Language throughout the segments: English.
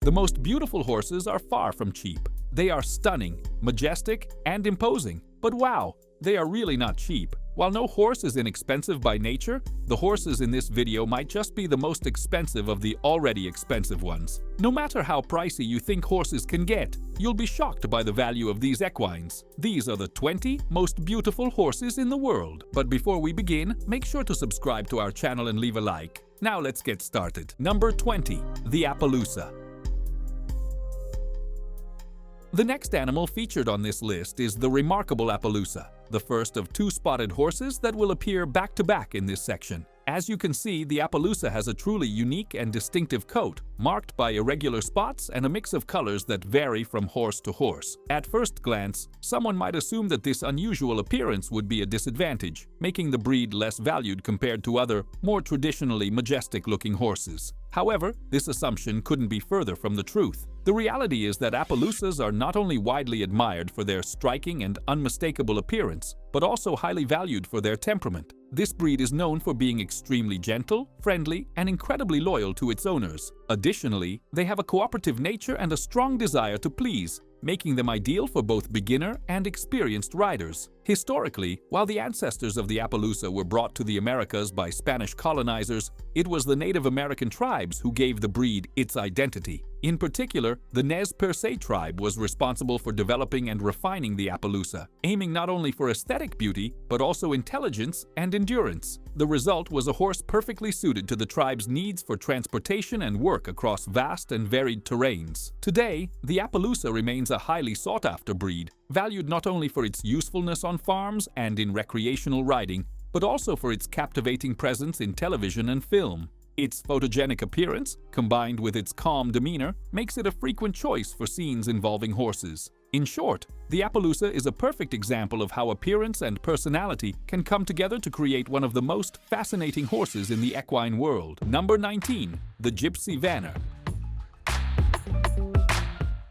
The most beautiful horses are far from cheap. They are stunning, majestic, and imposing. But wow, they are really not cheap. While no horse is inexpensive by nature, the horses in this video might just be the most expensive of the already expensive ones. No matter how pricey you think horses can get, you'll be shocked by the value of these equines. These are the 20 most beautiful horses in the world. But before we begin, make sure to subscribe to our channel and leave a like. Now let's get started. Number 20. The Appaloosa. The next animal featured on this list is the remarkable Appaloosa, the first of two spotted horses that will appear back-to-back in this section. As you can see, the Appaloosa has a truly unique and distinctive coat, marked by irregular spots and a mix of colors that vary from horse to horse. At first glance, someone might assume that this unusual appearance would be a disadvantage, making the breed less valued compared to other, more traditionally majestic-looking horses. However, this assumption couldn't be further from the truth. The reality is that Appaloosas are not only widely admired for their striking and unmistakable appearance, but also highly valued for their temperament. This breed is known for being extremely gentle, friendly, and incredibly loyal to its owners. Additionally, they have a cooperative nature and a strong desire to please, making them ideal for both beginner and experienced riders. Historically, while the ancestors of the Appaloosa were brought to the Americas by Spanish colonizers, it was the Native American tribes who gave the breed its identity. In particular, the Nez Perce tribe was responsible for developing and refining the Appaloosa, aiming not only for aesthetic beauty, but also intelligence and endurance. The result was a horse perfectly suited to the tribe's needs for transportation and work across vast and varied terrains. Today, the Appaloosa remains a highly sought-after breed, valued not only for its usefulness on farms and in recreational riding, but also for its captivating presence in television and film. Its photogenic appearance, combined with its calm demeanor, makes it a frequent choice for scenes involving horses. In short, the Appaloosa is a perfect example of how appearance and personality can come together to create one of the most fascinating horses in the equine world. Number 19. The Gypsy Vanner.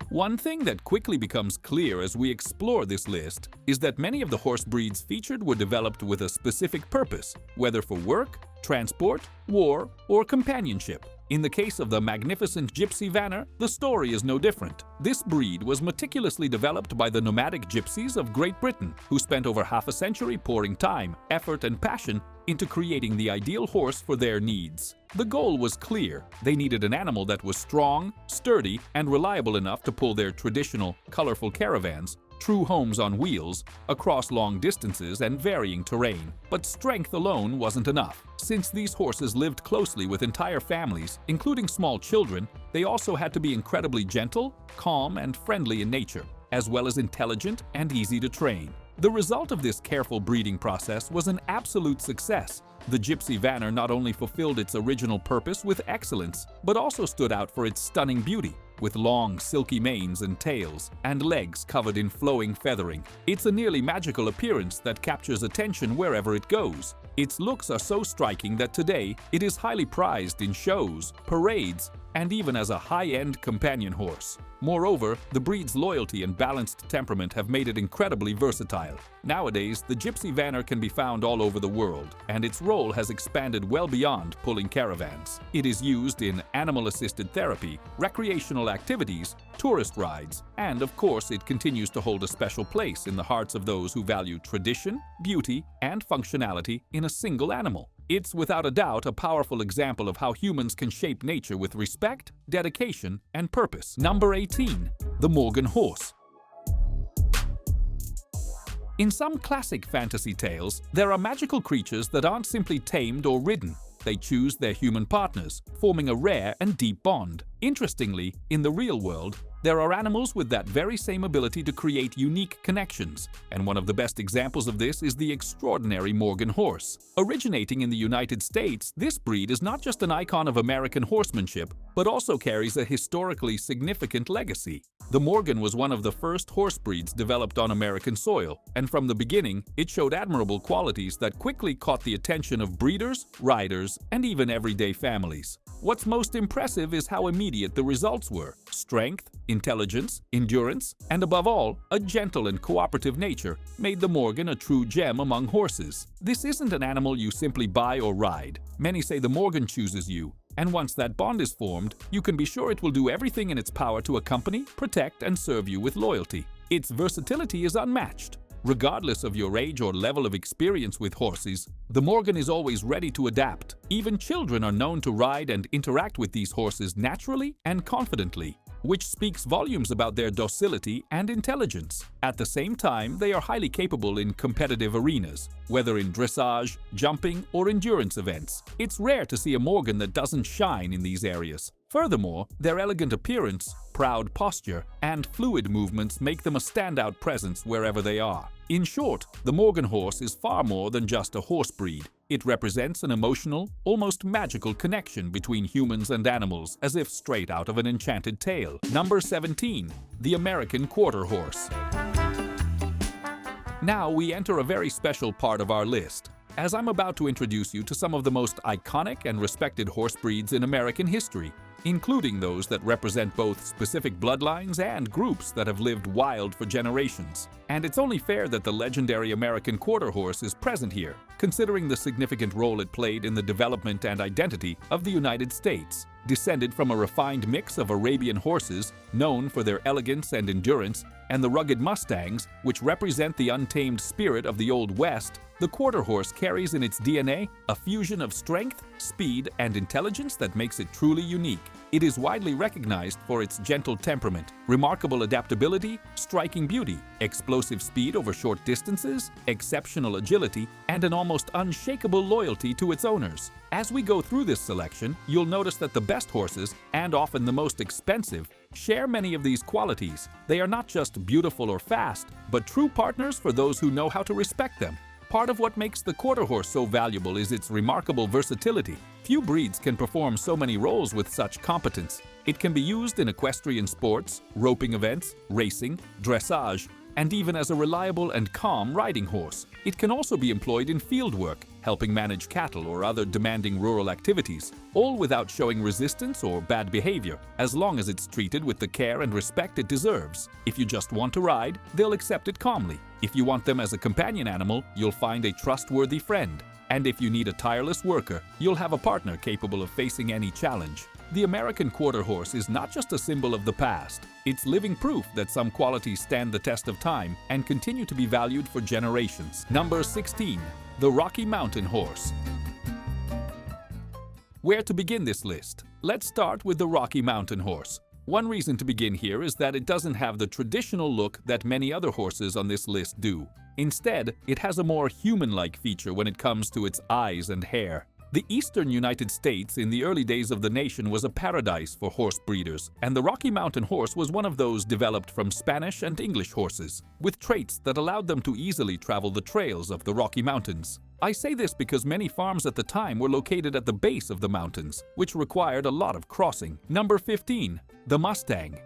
One thing that quickly becomes clear as we explore this list is that many of the horse breeds featured were developed with a specific purpose, whether for work, transport, war, or companionship. In the case of the magnificent Gypsy Vanner, the story is no different. This breed was meticulously developed by the nomadic gypsies of Great Britain, who spent over half a century pouring time, effort, and passion into creating the ideal horse for their needs. The goal was clear. They needed an animal that was strong, sturdy, and reliable enough to pull their traditional, colorful caravans, true homes on wheels, across long distances and varying terrain. But strength alone wasn't enough. Since these horses lived closely with entire families, including small children, they also had to be incredibly gentle, calm, and friendly in nature, as well as intelligent and easy to train. The result of this careful breeding process was an absolute success. The Gypsy Vanner not only fulfilled its original purpose with excellence, but also stood out for its stunning beauty, with long, silky manes and tails, and legs covered in flowing feathering. It's a nearly magical appearance that captures attention wherever it goes. Its looks are so striking that today it is highly prized in shows, parades, and even as a high-end companion horse. Moreover, the breed's loyalty and balanced temperament have made it incredibly versatile. Nowadays, the Gypsy Vanner can be found all over the world, and its role has expanded well beyond pulling caravans. It is used in animal-assisted therapy, recreational activities, tourist rides, and of course it continues to hold a special place in the hearts of those who value tradition, beauty, and functionality in a single animal. It's without a doubt a powerful example of how humans can shape nature with respect, dedication, and purpose. Number 18. The Morgan Horse. In some classic fantasy tales, there are magical creatures that aren't simply tamed or ridden. They choose their human partners, forming a rare and deep bond. Interestingly, in the real world, there are animals with that very same ability to create unique connections, and one of the best examples of this is the extraordinary Morgan horse. Originating in the United States, this breed is not just an icon of American horsemanship, but also carries a historically significant legacy. The Morgan was one of the first horse breeds developed on American soil, and from the beginning, it showed admirable qualities that quickly caught the attention of breeders, riders, and even everyday families. What's most impressive is how immediate the results were. Strength, intelligence, endurance, and above all, a gentle and cooperative nature made the Morgan a true gem among horses. This isn't an animal you simply buy or ride. Many say the Morgan chooses you, And once that bond is formed, you can be sure it will do everything in its power to accompany, protect, and serve you with loyalty. Its versatility is unmatched. Regardless of your age or level of experience with horses, the Morgan is always ready to adapt. Even children are known to ride and interact with these horses naturally and confidently, which speaks volumes about their docility and intelligence. At the same time, they are highly capable in competitive arenas, whether in dressage, jumping, or endurance events. It's rare to see a Morgan that doesn't shine in these areas. Furthermore, their elegant appearance, proud posture, and fluid movements make them a standout presence wherever they are. In short, the Morgan horse is far more than just a horse breed. It represents an emotional, almost magical connection between humans and animals, as if straight out of an enchanted tale. Number 17. The American Quarter Horse. Now we enter a very special part of our list, as I'm about to introduce you to some of the most iconic and respected horse breeds in American history, including those that represent both specific bloodlines and groups that have lived wild for generations. And it's only fair that the legendary American Quarter Horse is present here, considering the significant role it played in the development and identity of the United States. Descended from a refined mix of Arabian horses, known for their elegance and endurance, and the rugged Mustangs, which represent the untamed spirit of the Old West, the Quarter Horse carries in its DNA a fusion of strength, speed, and intelligence that makes it truly unique. It is widely recognized for its gentle temperament, remarkable adaptability, striking beauty, explosive speed over short distances, exceptional agility, and an almost unshakable loyalty to its owners. As we go through this selection, you'll notice that the best horses, and often the most expensive, share many of these qualities. They are not just beautiful or fast, but true partners for those who know how to respect them. Part of what makes the Quarter Horse so valuable is its remarkable versatility. Few breeds can perform so many roles with such competence. It can be used in equestrian sports, roping events, racing, dressage, and even as a reliable and calm riding horse. It can also be employed in field work, helping manage cattle or other demanding rural activities, all without showing resistance or bad behavior, as long as it's treated with the care and respect it deserves. If you just want to ride, they'll accept it calmly. If you want them as a companion animal, you'll find a trustworthy friend. And if you need a tireless worker, you'll have a partner capable of facing any challenge. The American Quarter Horse is not just a symbol of the past. It's living proof that some qualities stand the test of time and continue to be valued for generations. Number 16. The Rocky Mountain Horse. Where to begin this list? Let's start with the Rocky Mountain Horse. One reason to begin here is that it doesn't have the traditional look that many other horses on this list do. Instead, it has a more human-like feature when it comes to its eyes and hair. The eastern United States in the early days of the nation was a paradise for horse breeders, and the Rocky Mountain Horse was one of those developed from Spanish and English horses, with traits that allowed them to easily travel the trails of the Rocky Mountains. I say this because many farms at the time were located at the base of the mountains, which required a lot of crossing. Number 15. The Mustang.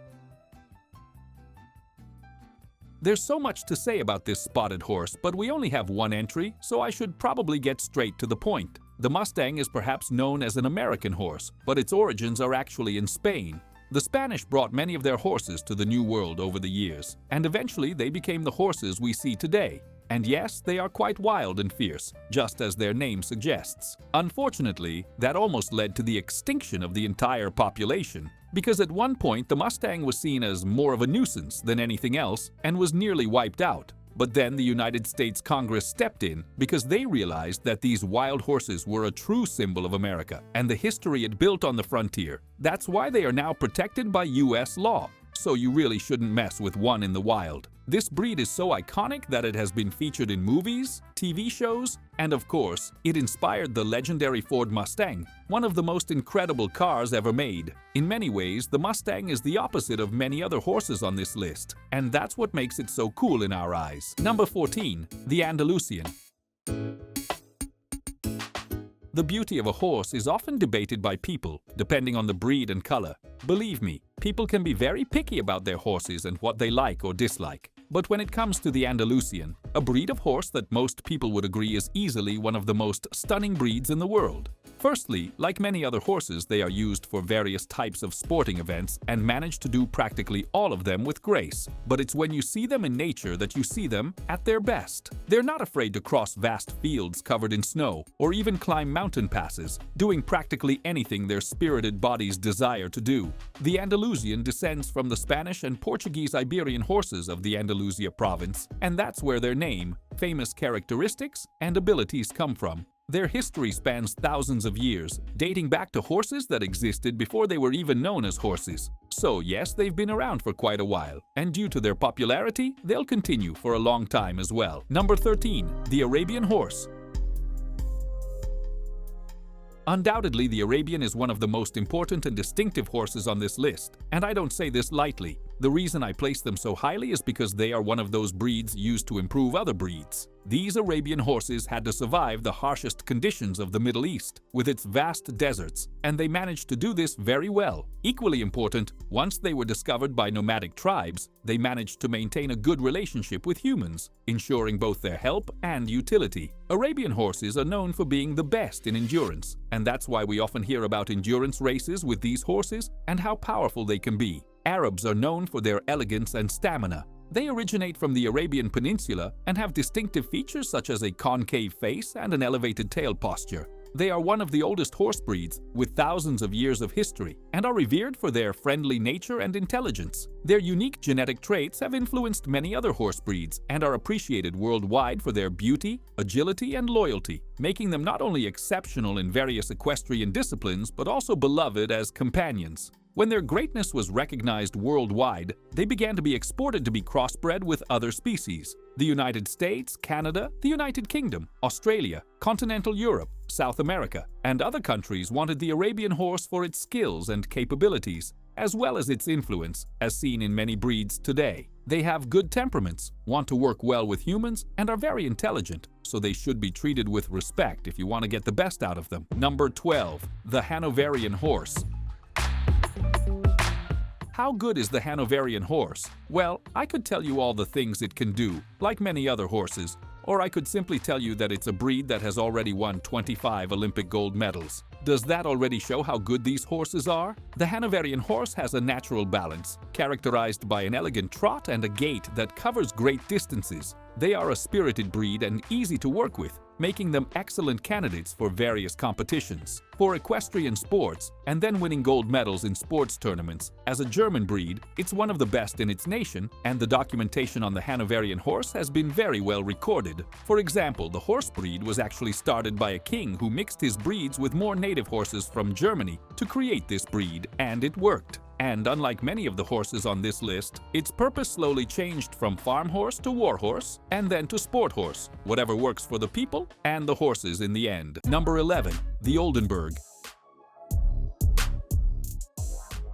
There's so much to say about this spotted horse, but we only have one entry, so I should probably get straight to the point. The Mustang is perhaps known as an American horse, but its origins are actually in Spain. The Spanish brought many of their horses to the New World over the years, and eventually they became the horses we see today. And yes, they are quite wild and fierce, just as their name suggests. Unfortunately, that almost led to the extinction of the entire population, because at one point the Mustang was seen as more of a nuisance than anything else and was nearly wiped out. But then the United States Congress stepped in because they realized that these wild horses were a true symbol of America and the history it built on the frontier. That's why they are now protected by U.S. law. So you really shouldn't mess with one in the wild. This breed is so iconic that it has been featured in movies, TV shows, and of course, it inspired the legendary Ford Mustang, one of the most incredible cars ever made. In many ways, the Mustang is the opposite of many other horses on this list, and that's what makes it so cool in our eyes. Number 14. The Andalusian. The beauty of a horse is often debated by people, depending on the breed and color. Believe me, people can be very picky about their horses and what they like or dislike. But when it comes to the Andalusian, a breed of horse that most people would agree is easily one of the most stunning breeds in the world. Firstly, like many other horses, they are used for various types of sporting events and manage to do practically all of them with grace. But it's when you see them in nature that you see them at their best. They're not afraid to cross vast fields covered in snow or even climb mountain passes, doing practically anything their spirited bodies desire to do. The Andalusian descends from the Spanish and Portuguese Iberian horses of the Andalusia province, and that's where their name, famous characteristics, and abilities come from. Their history spans thousands of years, dating back to horses that existed before they were even known as horses. So yes, they've been around for quite a while, and due to their popularity, they'll continue for a long time as well. Number 13. The Arabian Horse. Undoubtedly, the Arabian is one of the most important and distinctive horses on this list, and I don't say this lightly. The reason I place them so highly is because they are one of those breeds used to improve other breeds. These Arabian horses had to survive the harshest conditions of the Middle East, with its vast deserts, and they managed to do this very well. Equally important, once they were discovered by nomadic tribes, they managed to maintain a good relationship with humans, ensuring both their help and utility. Arabian horses are known for being the best in endurance, and that's why we often hear about endurance races with these horses and how powerful they can be. Arabs are known for their elegance and stamina. They originate from the Arabian Peninsula and have distinctive features such as a concave face and an elevated tail posture. They are one of the oldest horse breeds with thousands of years of history and are revered for their friendly nature and intelligence. Their unique genetic traits have influenced many other horse breeds and are appreciated worldwide for their beauty, agility, and loyalty, making them not only exceptional in various equestrian disciplines but also beloved as companions. When their greatness was recognized worldwide, they began to be exported to be crossbred with other species. The United States, Canada, the United Kingdom, Australia, continental Europe, South America, and other countries wanted the Arabian horse for its skills and capabilities, as well as its influence, as seen in many breeds today. They have good temperaments, want to work well with humans, and are very intelligent, so they should be treated with respect if you want to get the best out of them. Number 12. The Hannavarian Horse. How good is the Hannavarian horse? Well, I could tell you all the things it can do, like many other horses, or I could simply tell you that it's a breed that has already won 25 Olympic gold medals. Does that already show how good these horses are? The Hannavarian horse has a natural balance, characterized by an elegant trot and a gait that covers great distances. They are a spirited breed and easy to work with, making them excellent candidates for various competitions. For equestrian sports, and then winning gold medals in sports tournaments, as a German breed, it's one of the best in its nation, and the documentation on the Hannavarian horse has been very well recorded. For example, the horse breed was actually started by a king who mixed his breeds with more native horses from Germany to create this breed, and it worked. And unlike many of the horses on this list, its purpose slowly changed from farm horse to war horse, and then to sport horse, whatever works for the people and the horses in the end. Number 11. The Oldenberg.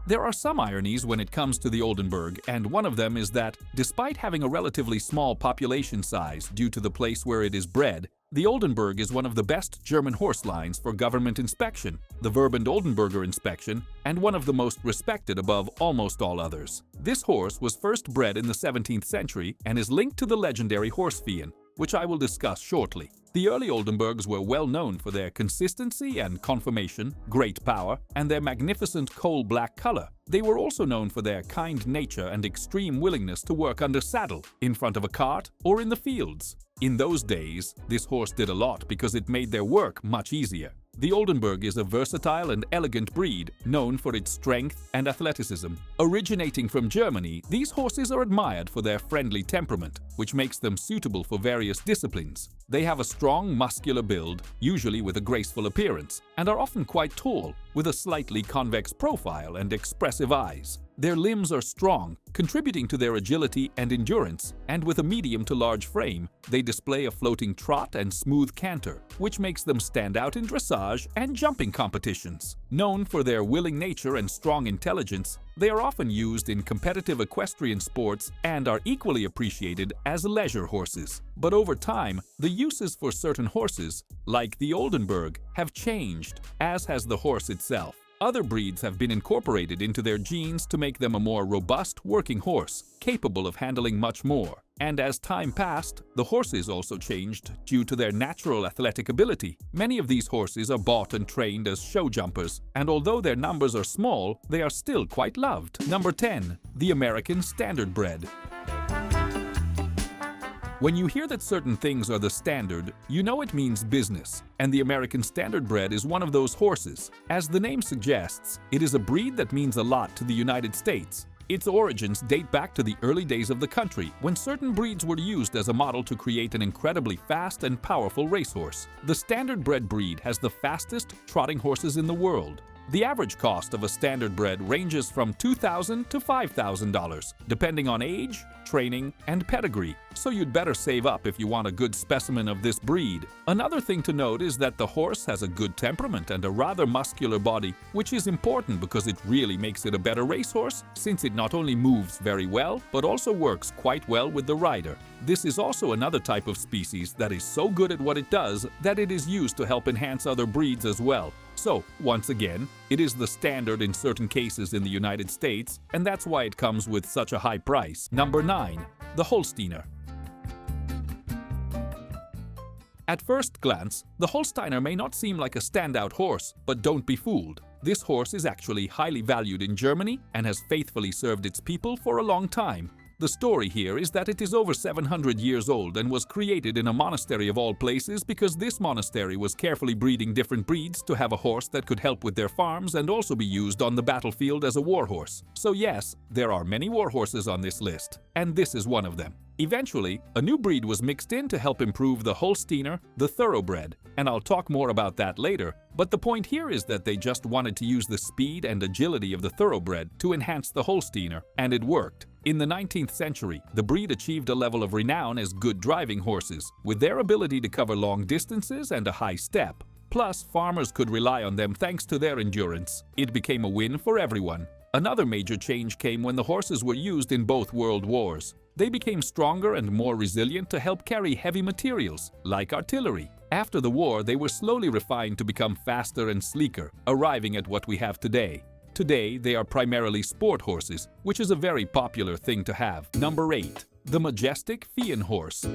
There are some ironies when it comes to the Oldenberg, and one of them is that, despite having a relatively small population size due to the place where it is bred, the Oldenberg is one of the best German horse lines for government inspection, the Verband Oldenburger inspection, and one of the most respected above almost all others. This horse was first bred in the 17th century and is linked to the legendary Horsefien, which I will discuss shortly. The early Oldenburgs were well known for their consistency and conformation, great power, and their magnificent coal-black color. They were also known for their kind nature and extreme willingness to work under saddle, in front of a cart, or in the fields. In those days, this horse did a lot because it made their work much easier. The Oldenburg is a versatile and elegant breed, known for its strength and athleticism. Originating from Germany, these horses are admired for their friendly temperament, which makes them suitable for various disciplines. They have a strong, muscular build, usually with a graceful appearance, and are often quite tall, with a slightly convex profile and expressive eyes. Their limbs are strong, contributing to their agility and endurance, and with a medium to large frame, they display a floating trot and smooth canter, which makes them stand out in dressage and jumping competitions. Known for their willing nature and strong intelligence, they are often used in competitive equestrian sports and are equally appreciated as leisure horses. But over time, the uses for certain horses, like the Oldenburg, have changed, as has the horse itself. Other breeds have been incorporated into their genes to make them a more robust working horse, capable of handling much more. And as time passed, the horses also changed due to their natural athletic ability. Many of these horses are bought and trained as show jumpers, and although their numbers are small, they are still quite loved. Number 10. The American Standardbred. When you hear that certain things are the standard, you know it means business, and the American Standardbred is one of those horses. As the name suggests, it is a breed that means a lot to the United States. Its origins date back to the early days of the country, when certain breeds were used as a model to create an incredibly fast and powerful racehorse. The Standardbred breed has the fastest trotting horses in the world. The average cost of a Standardbred ranges from $2,000 to $5,000, depending on age, training, and pedigree, so you'd better save up if you want a good specimen of this breed. Another thing to note is that the horse has a good temperament and a rather muscular body, which is important because it really makes it a better racehorse, since it not only moves very well, but also works quite well with the rider. This is also another type of species that is so good at what it does that it is used to help enhance other breeds as well. So, once again, it is the standard in certain cases in the United States, and that's why it comes with such a high price. Number 9. The Holsteiner. At first glance, the Holsteiner may not seem like a standout horse, but don't be fooled. This horse is actually highly valued in Germany and has faithfully served its people for a long time. The story here is that it is over 700 years old and was created in a monastery of all places because this monastery was carefully breeding different breeds to have a horse that could help with their farms and also be used on the battlefield as a war horse. So yes, there are many war horses on this list, and this is one of them. Eventually, a new breed was mixed in to help improve the Holsteiner, the Thoroughbred, and I'll talk more about that later, but the point here is that they just wanted to use the speed and agility of the Thoroughbred to enhance the Holsteiner, and it worked. In the 19th century, the breed achieved a level of renown as good driving horses, with their ability to cover long distances and a high step. Plus, farmers could rely on them thanks to their endurance. It became a win for everyone. Another major change came when the horses were used in both world wars. They became stronger and more resilient to help carry heavy materials, like artillery. After the war, they were slowly refined to become faster and sleeker, arriving at what we have today. Today, they are primarily sport horses, which is a very popular thing to have. Number 8. The majestic Fen Horse.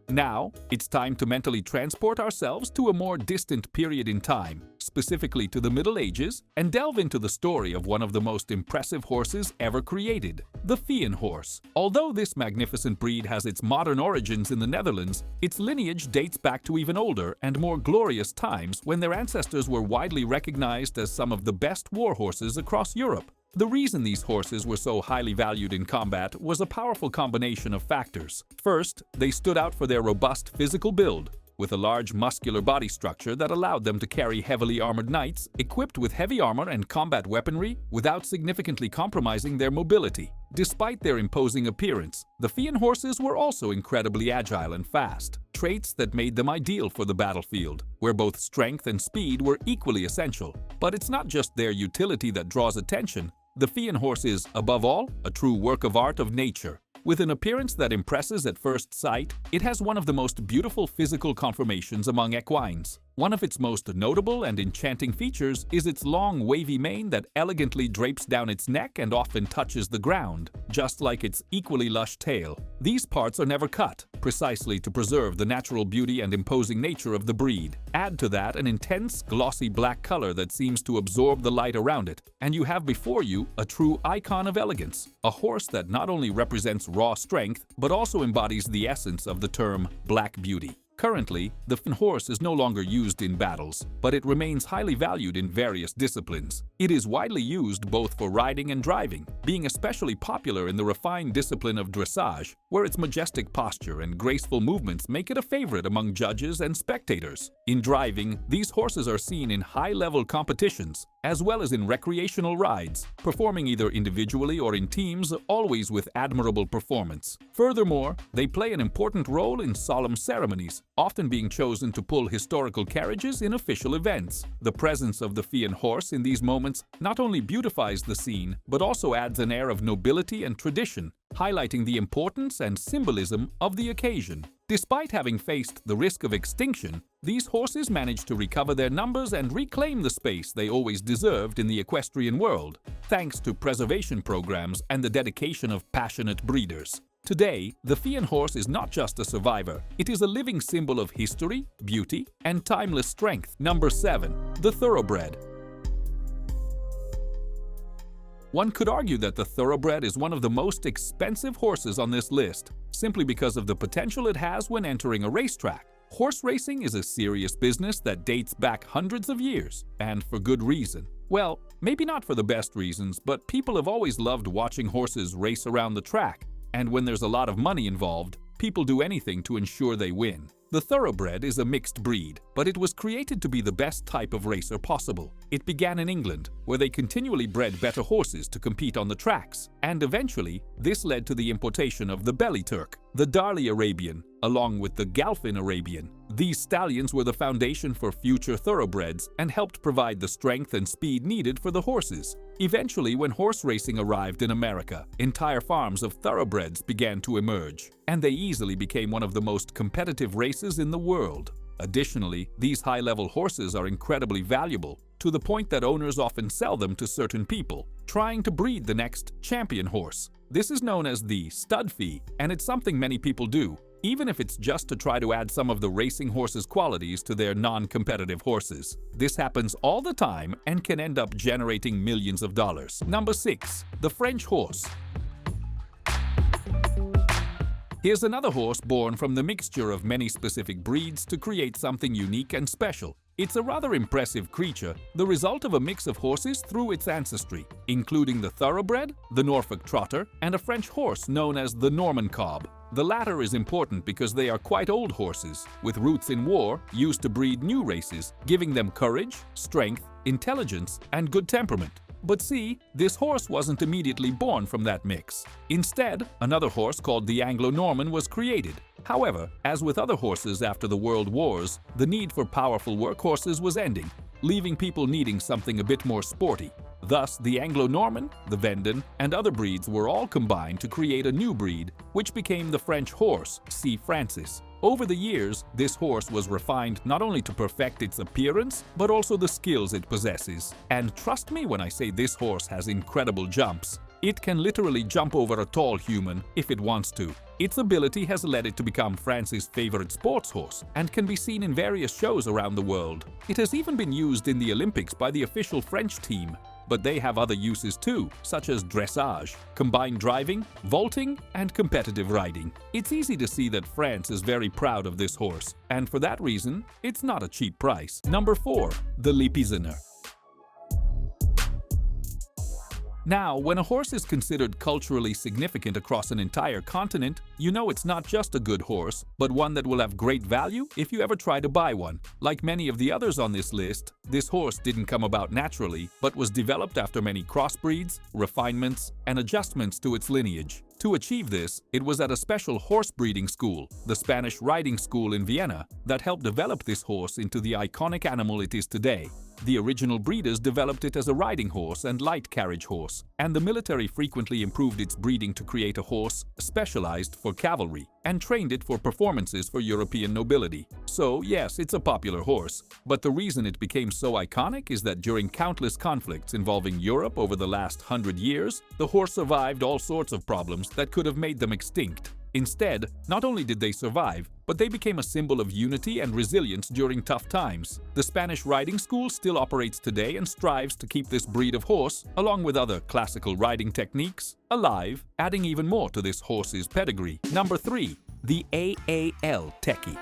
Now, it's time to mentally transport ourselves to a more distant period in time, specifically to the Middle Ages, and delve into the story of one of the most impressive horses ever created, the Fen Horse. Although this magnificent breed has its modern origins in the Netherlands, its lineage dates back to even older and more glorious times when their ancestors were widely recognized as some of the best war horses across Europe. The reason these horses were so highly valued in combat was a powerful combination of factors. First, they stood out for their robust physical build, with a large muscular body structure that allowed them to carry heavily armored knights equipped with heavy armor and combat weaponry without significantly compromising their mobility. Despite their imposing appearance, the Fen horses were also incredibly agile and fast, traits that made them ideal for the battlefield, where both strength and speed were equally essential. But it's not just their utility that draws attention. The Fen horse is, above all, a true work of art of nature. With an appearance that impresses at first sight, it has one of the most beautiful physical conformations among equines. One of its most notable and enchanting features is its long, wavy mane that elegantly drapes down its neck and often touches the ground, just like its equally lush tail. These parts are never cut, precisely to preserve the natural beauty and imposing nature of the breed. Add to that an intense, glossy black color that seems to absorb the light around it, and you have before you a true icon of elegance, a horse that not only represents raw strength, but also embodies the essence of the term Black Beauty. Currently, the Fen horse is no longer used in battles, but it remains highly valued in various disciplines. It is widely used both for riding and driving, being especially popular in the refined discipline of dressage, where its majestic posture and graceful movements make it a favorite among judges and spectators. In driving, these horses are seen in high-level competitions, as well as in recreational rides, performing either individually or in teams, always with admirable performance. Furthermore, they play an important role in solemn ceremonies, often being chosen to pull historical carriages in official events. The presence of the Fen horse in these moments not only beautifies the scene, but also adds an air of nobility and tradition, highlighting the importance and symbolism of the occasion. Despite having faced the risk of extinction, these horses managed to recover their numbers and reclaim the space they always deserved in the equestrian world, thanks to preservation programs and the dedication of passionate breeders. Today, the Fen Horse is not just a survivor, it is a living symbol of history, beauty, and timeless strength. Number 7. The Thoroughbred. One could argue that the Thoroughbred is one of the most expensive horses on this list, simply because of the potential it has when entering a racetrack. Horse racing is a serious business that dates back hundreds of years, and for good reason. Well, maybe not for the best reasons, but people have always loved watching horses race around the track, and when there's a lot of money involved, people do anything to ensure they win. The Thoroughbred is a mixed breed, but it was created to be the best type of racer possible. It began in England, where they continually bred better horses to compete on the tracks, and eventually, this led to the importation of the Belly Turk, the Darley Arabian, along with the Galfin Arabian. These stallions were the foundation for future thoroughbreds and helped provide the strength and speed needed for the horses. Eventually, when horse racing arrived in America, entire farms of thoroughbreds began to emerge, and they easily became one of the most competitive races in the world. Additionally, these high-level horses are incredibly valuable, to the point that owners often sell them to certain people, trying to breed the next champion horse. This is known as the stud fee, and it's something many people do, even if it's just to try to add some of the racing horse's qualities to their non-competitive horses. This happens all the time and can end up generating millions of dollars. Number 6. The French Horse. Here's another horse born from the mixture of many specific breeds to create something unique and special. It's a rather impressive creature, the result of a mix of horses through its ancestry, including the Thoroughbred, the Norfolk Trotter, and a French horse known as the Norman Cob. The latter is important because they are quite old horses, with roots in war, used to breed new races, giving them courage, strength, intelligence, and good temperament. But see, this horse wasn't immediately born from that mix. Instead, another horse called the Anglo-Norman was created. However, as with other horses after the World Wars, the need for powerful workhorses was ending, leaving people needing something a bit more sporty. Thus, the Anglo-Norman, the Vendon, and other breeds were all combined to create a new breed, which became the French horse, C. Francis. Over the years, this horse was refined not only to perfect its appearance, but also the skills it possesses. And trust me when I say this horse has incredible jumps. It can literally jump over a tall human if it wants to. Its ability has led it to become France's favorite sports horse and can be seen in various shows around the world. It has even been used in the Olympics by the official French team. But they have other uses too, such as dressage, combined driving, vaulting, and competitive riding. It's easy to see that France is very proud of this horse, and for that reason, it's not a cheap price. Number 4. The Limousin. Now, when a horse is considered culturally significant across an entire continent, you know it's not just a good horse, but one that will have great value if you ever try to buy one. Like many of the others on this list, this horse didn't come about naturally, but was developed after many crossbreeds, refinements, and adjustments to its lineage. To achieve this, it was at a special horse breeding school, the Spanish Riding School in Vienna, that helped develop this horse into the iconic animal it is today. The original breeders developed it as a riding horse and light carriage horse, and the military frequently improved its breeding to create a horse specialized for cavalry, and trained it for performances for European nobility. So yes, it's a popular horse, but the reason it became so iconic is that during countless conflicts involving Europe over the last 100 years, the horse survived all sorts of problems that could have made them extinct. Instead, not only did they survive, but they became a symbol of unity and resilience during tough times. The Spanish Riding School still operates today and strives to keep this breed of horse, along with other classical riding techniques, alive, adding even more to this horse's pedigree. Number 3. The AAL Techie.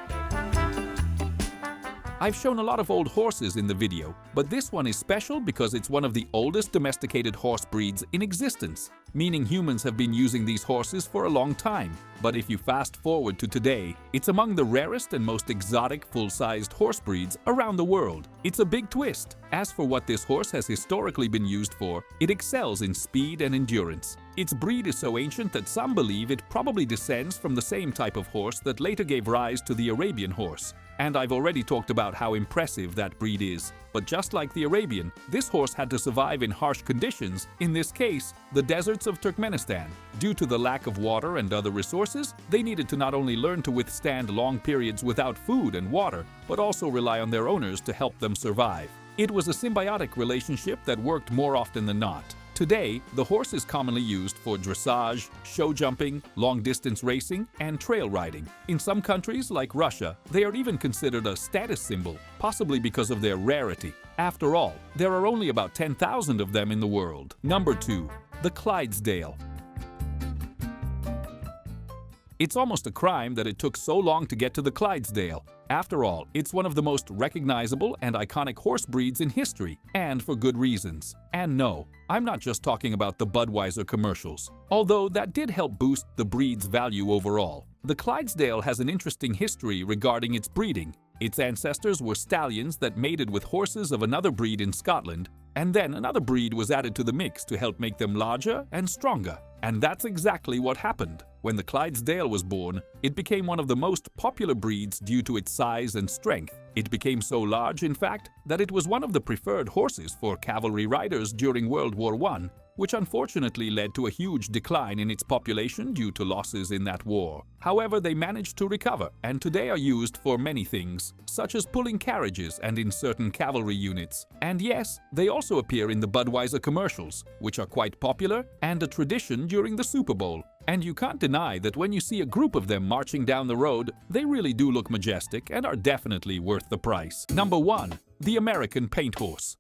I've shown a lot of old horses in the video, but this one is special because it's one of the oldest domesticated horse breeds in existence, meaning humans have been using these horses for a long time. But if you fast forward to today, it's among the rarest and most exotic full-sized horse breeds around the world. It's a big twist, As for what this horse has historically been used for, it excels in speed and endurance. Its breed is so ancient that some believe it probably descends from the same type of horse that later gave rise to the Arabian horse. And I've already talked about how impressive that breed is. But just like the Arabian, this horse had to survive in harsh conditions, in this case, the deserts of Turkmenistan. Due to the lack of water and other resources, they needed to not only learn to withstand long periods without food and water, but also rely on their owners to help them survive. It was a symbiotic relationship that worked more often than not. Today, the horse is commonly used for dressage, show jumping, long-distance racing, and trail riding. In some countries, like Russia, they are even considered a status symbol, possibly because of their rarity. After all, there are only about 10,000 of them in the world. Number 2. The Clydesdale. It's almost a crime that it took so long to get to the Clydesdale. After all, it's one of the most recognizable and iconic horse breeds in history, and for good reasons. And no, I'm not just talking about the Budweiser commercials, although that did help boost the breed's value overall. The Clydesdale has an interesting history regarding its breeding. Its ancestors were stallions that mated with horses of another breed in Scotland, and then another breed was added to the mix to help make them larger and stronger. And that's exactly what happened. When the Clydesdale was born, it became one of the most popular breeds due to its size and strength. It became so large, in fact, that it was one of the preferred horses for cavalry riders during World War I, which unfortunately led to a huge decline in its population due to losses in that war. However, they managed to recover and today are used for many things, such as pulling carriages and in certain cavalry units. And yes, they also appear in the Budweiser commercials, which are quite popular and a tradition during the Super Bowl. And you can't deny that when you see a group of them marching down the road, they really do look majestic and are definitely worth the price. Number 1. The American Paint Horse.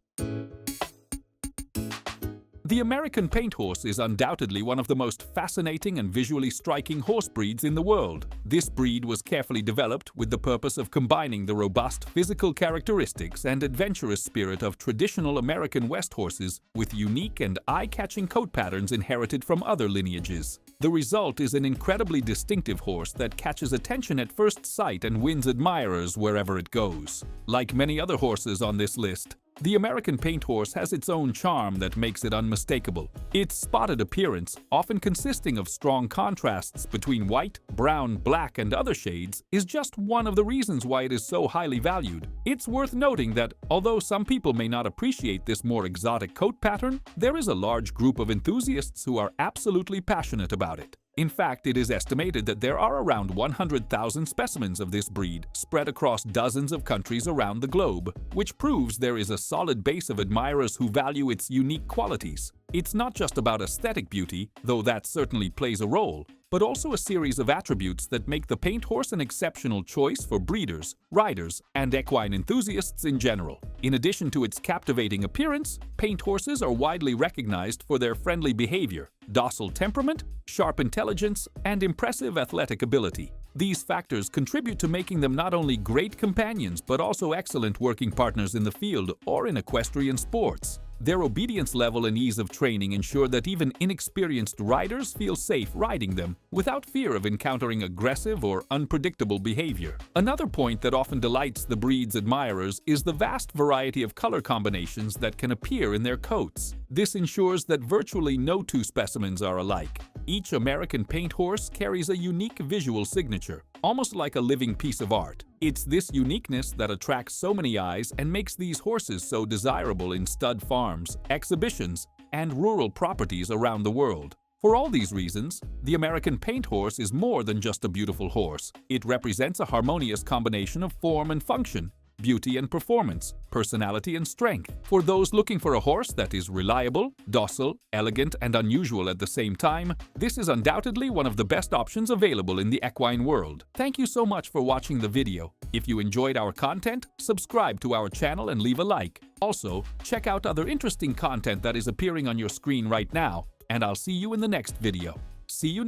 The American Paint Horse is undoubtedly one of the most fascinating and visually striking horse breeds in the world. This breed was carefully developed with the purpose of combining the robust physical characteristics and adventurous spirit of traditional American West horses with unique and eye-catching coat patterns inherited from other lineages. The result is an incredibly distinctive horse that catches attention at first sight and wins admirers wherever it goes. Like many other horses on this list, the American Paint Horse has its own charm that makes it unmistakable. Its spotted appearance, often consisting of strong contrasts between white, brown, black, and other shades, is just one of the reasons why it is so highly valued. It's worth noting that, although some people may not appreciate this more exotic coat pattern, there is a large group of enthusiasts who are absolutely passionate about it. In fact, it is estimated that there are around 100,000 specimens of this breed spread across dozens of countries around the globe, which proves there is a solid base of admirers who value its unique qualities. It's not just about aesthetic beauty, though that certainly plays a role, but also a series of attributes that make the paint horse an exceptional choice for breeders, riders, and equine enthusiasts in general. In addition to its captivating appearance, paint horses are widely recognized for their friendly behavior, docile temperament, sharp intelligence, and impressive athletic ability. These factors contribute to making them not only great companions but also excellent working partners in the field or in equestrian sports. Their obedience level and ease of training ensure that even inexperienced riders feel safe riding them without fear of encountering aggressive or unpredictable behavior. Another point that often delights the breed's admirers is the vast variety of color combinations that can appear in their coats. This ensures that virtually no two specimens are alike. Each American Paint Horse carries a unique visual signature, almost like a living piece of art. It's this uniqueness that attracts so many eyes and makes these horses so desirable in stud farms, exhibitions, and rural properties around the world. For all these reasons, the American Paint Horse is more than just a beautiful horse. It represents a harmonious combination of form and function, beauty and performance, personality and strength. For those looking for a horse that is reliable, docile, elegant, and unusual at the same time, this is undoubtedly one of the best options available in the equine world. Thank you so much for watching the video. If you enjoyed our content, subscribe to our channel and leave a like. Also, check out other interesting content that is appearing on your screen right now, and I'll see you in the next video. See you